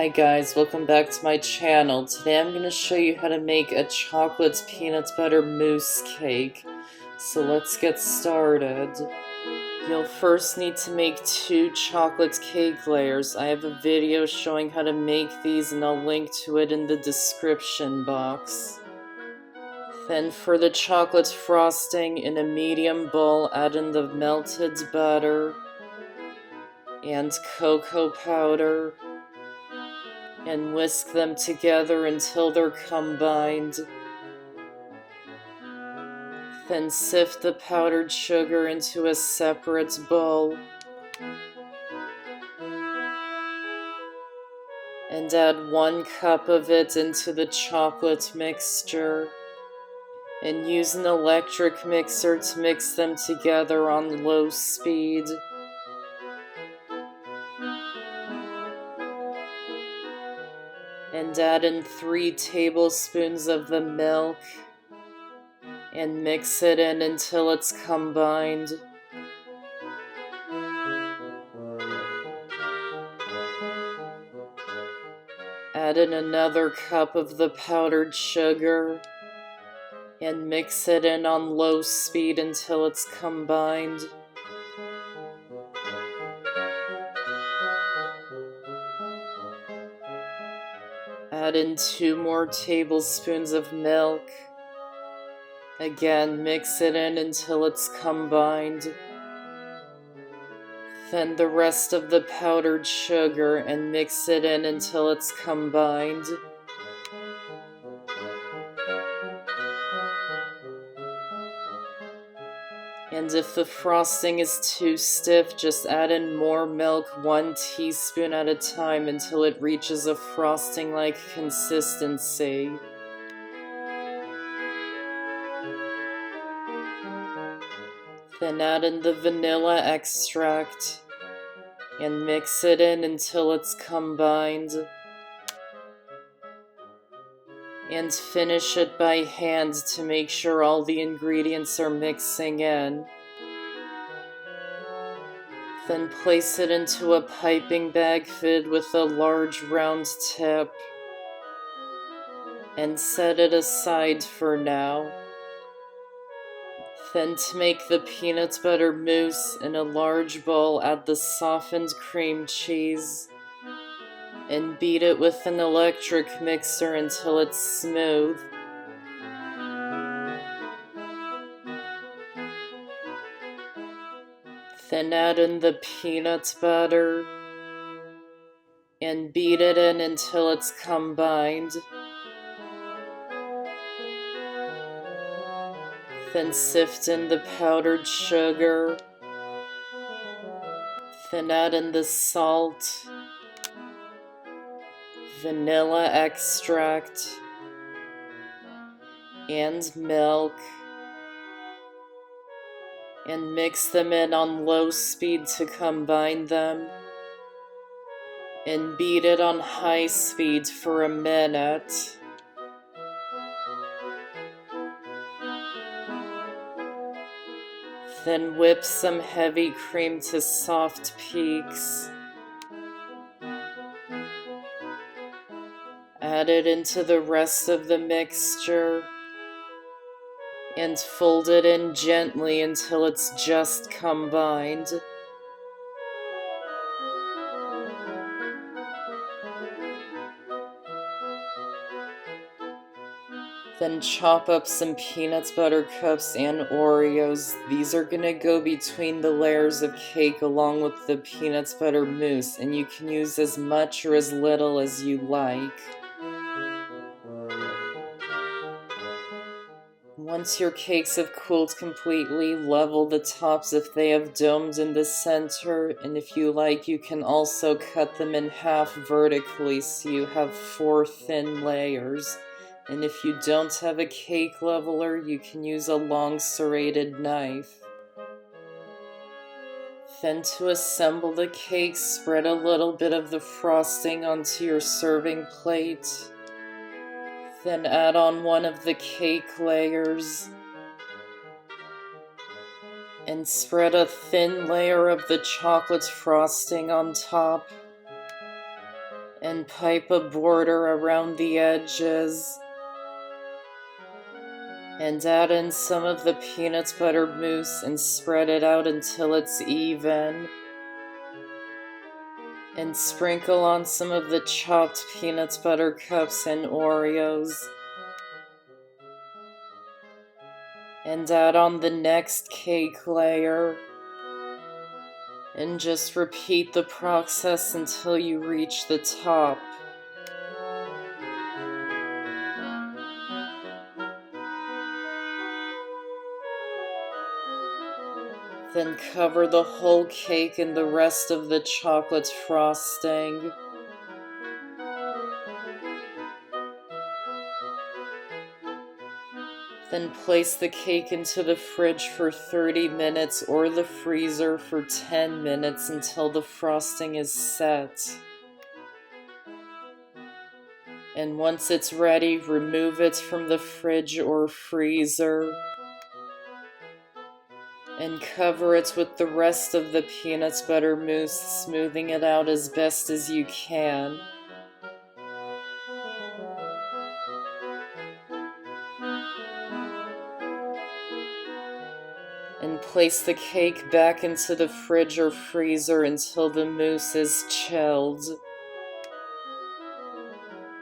Hi guys, welcome back to my channel. Today I'm going to show you how to make a chocolate peanut butter mousse cake. So let's get started. You'll first need to make 2 chocolate cake layers. I have a video showing how to make these and I'll link to it in the description box. Then for the chocolate frosting, in a medium bowl add in the melted butter and cocoa powder, and whisk them together until they're combined. Then sift the powdered sugar into a separate bowl and add 1 cup of it into the chocolate mixture, and use an electric mixer to mix them together on low speed. And add in 3 tablespoons of the milk and mix it in until it's combined. Add in another cup of the powdered sugar and mix it in on low speed until it's combined. Add in 2 more tablespoons of milk. Again, mix it in until it's combined. Then the rest of the powdered sugar and mix it in until it's combined. And if the frosting is too stiff, just add in more milk 1 teaspoon at a time until it reaches a frosting-like consistency. Then add in the vanilla extract and mix it in until it's combined. And finish it by hand to make sure all the ingredients are mixing in. Then place it into a piping bag fitted with a large round tip and set it aside for now. Then to make the peanut butter mousse, in a large bowl add the softened cream cheese and beat it with an electric mixer until it's smooth. Then add in the peanut butter and beat it in until it's combined. Then sift in the powdered sugar. Then add in the salt, vanilla extract, and milk, and mix them in on low speed to combine them, and beat it on high speed for a minute. Then whip some heavy cream to soft peaks. Add it into the rest of the mixture and fold it in gently until it's just combined. Then chop up some peanut butter cups and Oreos. These are gonna go between the layers of cake along with the peanut butter mousse, and you can use as much or as little as you like. Once your cakes have cooled completely, level the tops if they have domed in the center, and if you like, you can also cut them in half vertically so you have 4 thin layers. And if you don't have a cake leveler, you can use a long serrated knife. Then to assemble the cake, spread a little bit of the frosting onto your serving plate. Then add on 1 of the cake layers and spread a thin layer of the chocolate frosting on top. And and pipe a border around the edges. And add in some of the peanut butter mousse and spread it out until it's even. And sprinkle on some of the chopped peanut butter cups and Oreos. And add on the next cake layer. And just repeat the process until you reach the top. Then cover the whole cake in the rest of the chocolate frosting. Then place the cake into the fridge for 30 minutes or the freezer for 10 minutes until the frosting is set. And once it's ready, remove it from the fridge or freezer. And cover it with the rest of the peanut butter mousse, smoothing it out as best as you can. And place the cake back into the fridge or freezer until the mousse is chilled.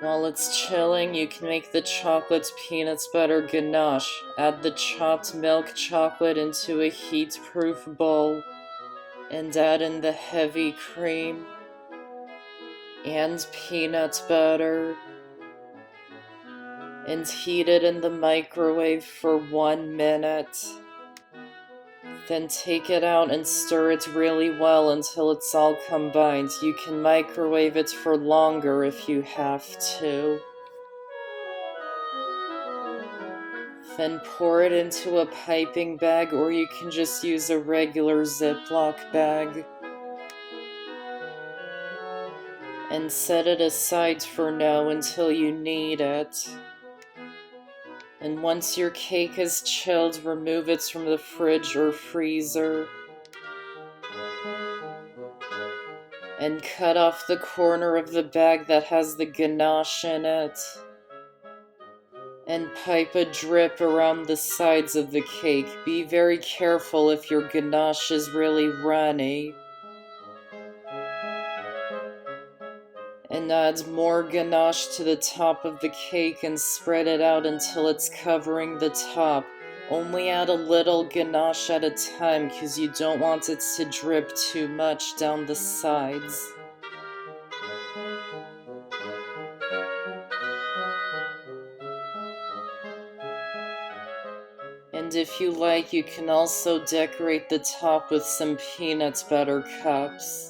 While it's chilling, you can make the chocolate peanut butter ganache. Add the chopped milk chocolate into a heat-proof bowl and add in the heavy cream and peanut butter and heat it in the microwave for 1 minute. Then take it out and stir it really well until it's all combined. You can microwave it for longer if you have to. Then pour it into a piping bag, or you can just use a regular Ziploc bag. And set it aside for now until you need it. And once your cake is chilled, remove it from the fridge or freezer. And cut off the corner of the bag that has the ganache in it. And pipe a drip around the sides of the cake. Be very careful if your ganache is really runny. And add more ganache to the top of the cake and spread it out until it's covering the top. Only add a little ganache at a time because you don't want it to drip too much down the sides. And if you like, you can also decorate the top with some peanut butter cups.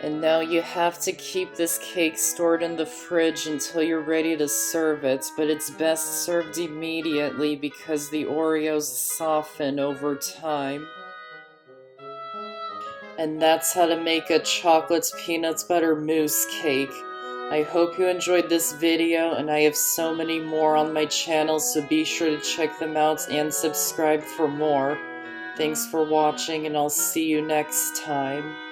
And now you have to keep this cake stored in the fridge until you're ready to serve it, but it's best served immediately because the Oreos soften over time. And that's how to make a chocolate peanut butter mousse cake. I hope you enjoyed this video, and I have so many more on my channel, so be sure to check them out and subscribe for more. Thanks for watching, and I'll see you next time.